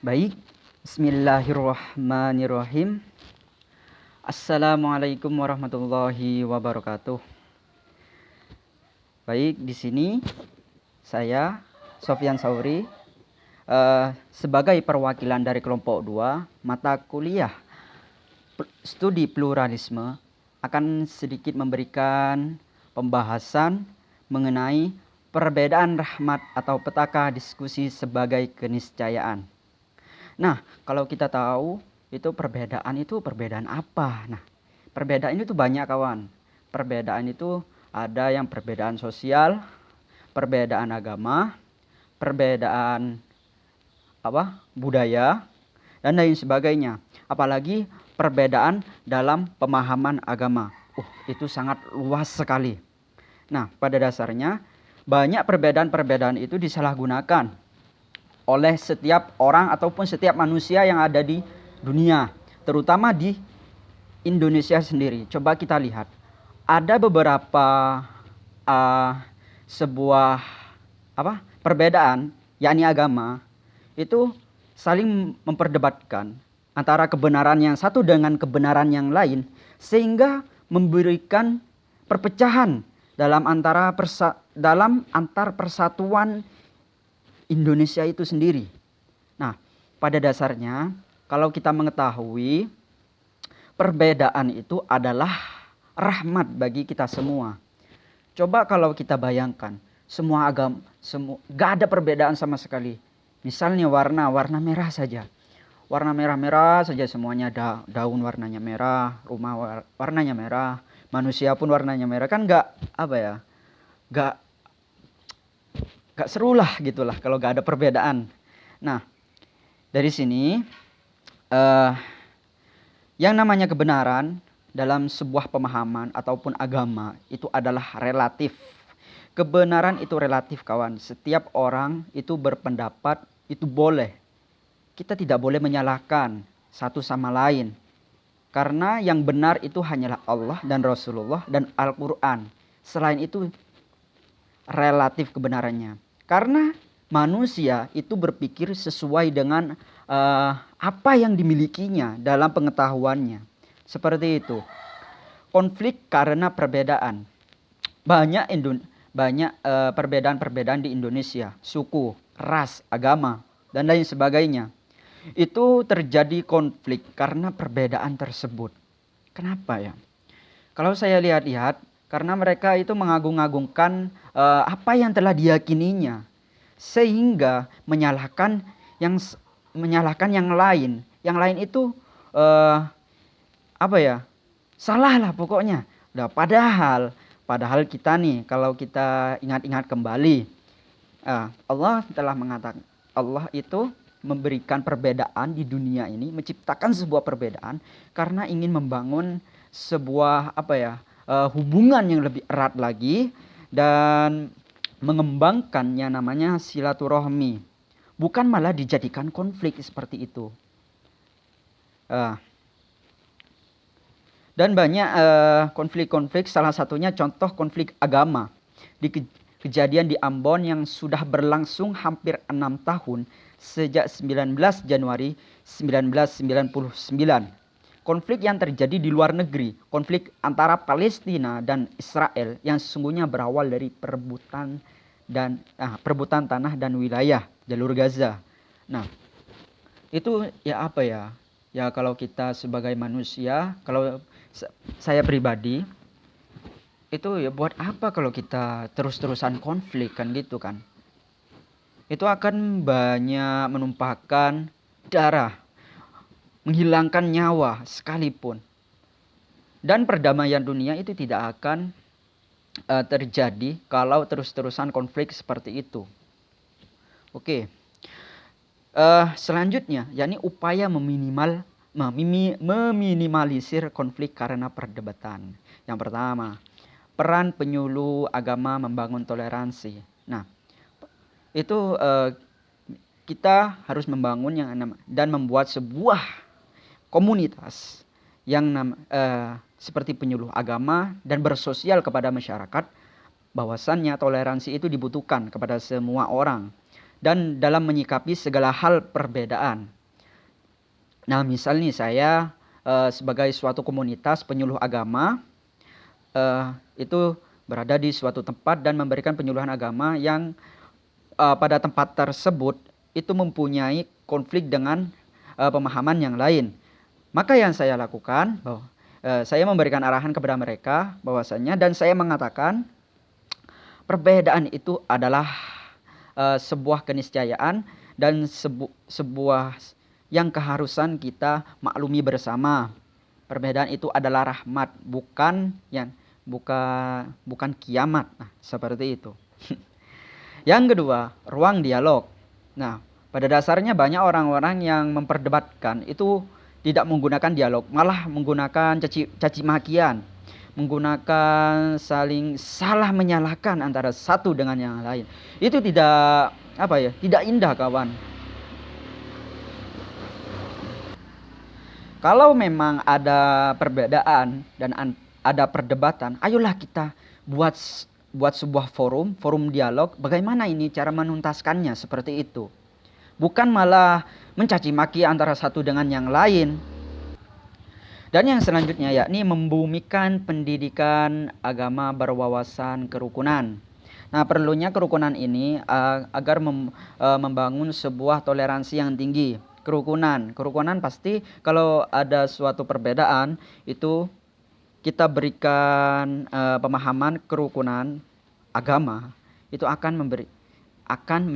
Baik, bismillahirrahmanirrahim. Assalamualaikum warahmatullahi wabarakatuh. Baik, di sini saya Sofyan Sauri sebagai perwakilan dari kelompok 2 mata kuliah studi pluralisme akan sedikit memberikan pembahasan mengenai perbedaan rahmat atau petaka diskusi sebagai keniscayaan. Nah, kalau kita tahu itu perbedaan apa? Nah, perbedaan itu banyak kawan. Perbedaan itu ada yang perbedaan sosial, perbedaan agama, perbedaan budaya dan lain sebagainya. Apalagi perbedaan dalam pemahaman agama. Itu sangat luas sekali. Nah, pada dasarnya banyak perbedaan-perbedaan itu disalahgunakan oleh setiap orang ataupun setiap manusia yang ada di dunia, terutama di Indonesia sendiri. Coba kita lihat, ada beberapa sebuah perbedaan, yakni agama, itu saling memperdebatkan antara kebenaran yang satu dengan kebenaran yang lain, sehingga memberikan perpecahan dalam antar persatuan Indonesia itu sendiri. Nah, pada dasarnya kalau kita mengetahui perbedaan itu adalah rahmat bagi kita semua. Coba kalau kita bayangkan semua agama, gak ada perbedaan sama sekali. Misalnya warna merah saja. Warna merah-merah saja semuanya, daun warnanya merah, rumah warnanya merah, manusia pun warnanya merah, kan gak seru lah gitulah kalau gak ada perbedaan. Nah, dari sini yang namanya kebenaran dalam sebuah pemahaman ataupun agama itu adalah relatif. Kebenaran itu relatif kawan. Setiap orang itu berpendapat itu boleh. Kita tidak boleh menyalahkan satu sama lain. Karena yang benar itu hanyalah Allah dan Rasulullah dan Al-Quran. Selain itu relatif kebenarannya. Karena manusia itu berpikir sesuai dengan apa yang dimilikinya dalam pengetahuannya. Seperti itu. Konflik karena perbedaan. Banyak perbedaan-perbedaan di Indonesia. Suku, ras, agama, dan lain sebagainya. Itu terjadi konflik karena perbedaan tersebut. Kenapa ya? Kalau saya lihat-lihat, karena mereka itu mengagung-agungkan apa yang telah diyakininya, sehingga menyalahkan yang lain. Yang lain itu salah lah pokoknya. Nah, padahal kita nih, kalau kita ingat-ingat kembali, Allah telah mengatakan, Allah itu memberikan perbedaan di dunia ini, menciptakan sebuah perbedaan karena ingin membangun sebuah hubungan yang lebih erat lagi dan mengembangkannya namanya silaturahmi. Bukan malah dijadikan konflik seperti itu. Dan banyak konflik-konflik, salah satunya contoh konflik agama. Di kejadian di Ambon yang sudah berlangsung hampir 6 tahun sejak 19 Januari 1999. Konflik yang terjadi di luar negeri, konflik antara Palestina dan Israel yang sesungguhnya berawal dari perebutan tanah dan wilayah jalur Gaza. Nah, itu ya kalau kita sebagai manusia, kalau saya pribadi itu ya buat apa kalau kita terus-terusan konflik kan gitu kan. Itu akan banyak menumpahkan darah, menghilangkan nyawa sekalipun. Dan perdamaian dunia itu tidak akan terjadi kalau terus-terusan konflik seperti itu. Oke. Selanjutnya, yakni upaya meminimalisir konflik karena perdebatan. Yang pertama, peran penyuluh agama membangun toleransi. Nah, itu kita harus membangun dan membuat sebuah komunitas yang seperti penyuluh agama dan bersosial kepada masyarakat, bahwasannya toleransi itu dibutuhkan kepada semua orang. dan dalam menyikapi segala hal perbedaan. Nah, misalnya saya sebagai suatu komunitas penyuluh agama itu berada di suatu tempat dan memberikan penyuluhan agama yang pada tempat tersebut itu mempunyai konflik dengan pemahaman yang lain. Maka yang saya lakukan bahwa saya memberikan arahan kepada mereka bahwasanya, dan saya mengatakan perbedaan itu adalah sebuah keniscayaan dan sebuah yang keharusan kita maklumi bersama. Perbedaan itu adalah rahmat, bukan kiamat. Nah, seperti itu. Yang kedua, ruang dialog. Nah, pada dasarnya banyak orang-orang yang memperdebatkan itu tidak menggunakan dialog, malah menggunakan caci makian, menggunakan saling salah menyalahkan antara satu dengan yang lain. Itu tidak tidak indah, kawan. Kalau memang ada perbedaan dan ada perdebatan, ayolah kita buat sebuah forum dialog. Bagaimana ini cara menuntaskannya seperti itu? Bukan malah mencaci maki antara satu dengan yang lain. Dan yang selanjutnya yakni membumikan pendidikan agama berwawasan kerukunan. Nah, perlunya kerukunan ini agar membangun sebuah toleransi yang tinggi. Kerukunan pasti kalau ada suatu perbedaan itu kita berikan pemahaman kerukunan agama, itu akan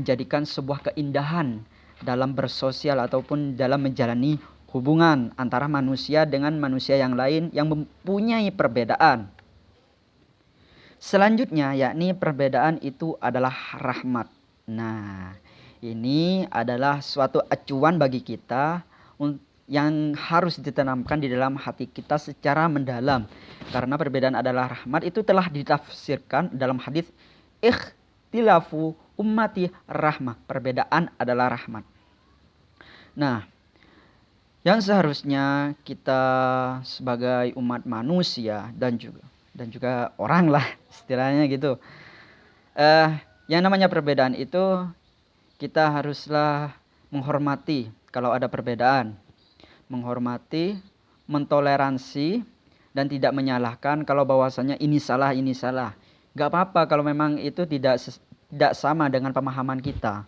menjadikan sebuah keindahan dalam bersosial ataupun dalam menjalani hubungan antara manusia dengan manusia yang lain yang mempunyai perbedaan. Selanjutnya yakni perbedaan itu adalah rahmat. Nah, ini adalah suatu acuan bagi kita yang harus ditanamkan di dalam hati kita secara mendalam. Karena perbedaan adalah rahmat itu telah ditafsirkan dalam hadis ikhtilafu ummati rahmah. Perbedaan adalah rahmat. Nah, yang seharusnya kita sebagai umat manusia dan juga orang lah istilahnya gitu. Yang namanya perbedaan itu kita haruslah menghormati kalau ada perbedaan. Menghormati, mentoleransi, dan tidak menyalahkan kalau bahwasanya ini salah. Gak apa-apa kalau memang itu tidak sama dengan pemahaman kita.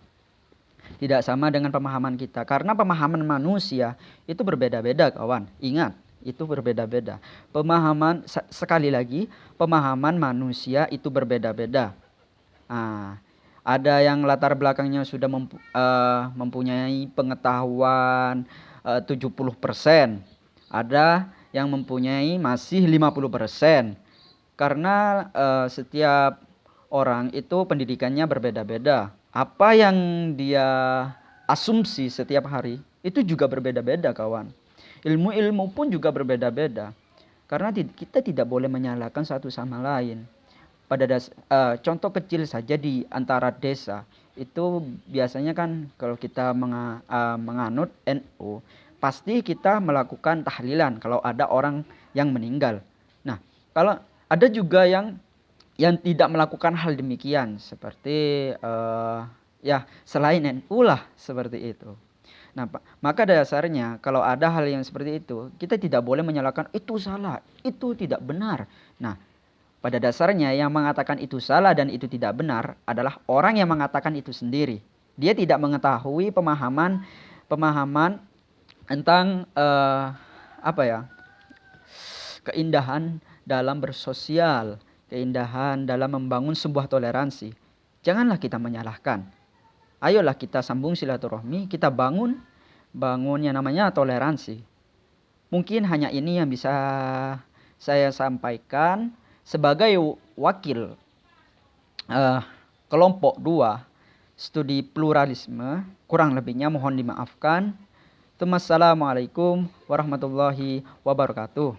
Tidak sama dengan pemahaman kita. Karena pemahaman manusia itu berbeda-beda, kawan. Ingat, itu berbeda-beda. Sekali lagi, pemahaman manusia itu berbeda-beda. Nah, ada yang latar belakangnya sudah mempunyai pengetahuan 70%. Ada yang mempunyai masih 50%. Karena setiap orang itu pendidikannya berbeda-beda. Apa yang dia asumsi setiap hari itu juga berbeda-beda, kawan. Ilmu pun juga berbeda-beda. Karena kita tidak boleh menyalahkan satu sama lain. Contoh kecil saja di antara desa itu biasanya kan kalau kita menganut NU pasti kita melakukan tahlilan kalau ada orang yang meninggal. Nah, kalau ada juga yang tidak melakukan hal demikian seperti selain NU lah seperti itu. Nah, maka dasarnya kalau ada hal yang seperti itu kita tidak boleh menyalahkan itu salah, itu tidak benar. Nah, pada dasarnya yang mengatakan itu salah dan itu tidak benar adalah orang yang mengatakan itu sendiri. Dia tidak mengetahui pemahaman tentang keindahan dalam bersosial, keindahan dalam membangun sebuah toleransi. Janganlah kita menyalahkan. Ayolah kita sambung silaturahmi, kita bangun yang namanya toleransi. Mungkin hanya ini yang bisa saya sampaikan sebagai wakil kelompok 2 studi pluralisme. Kurang lebihnya mohon dimaafkan. Assalamualaikum warahmatullahi wabarakatuh.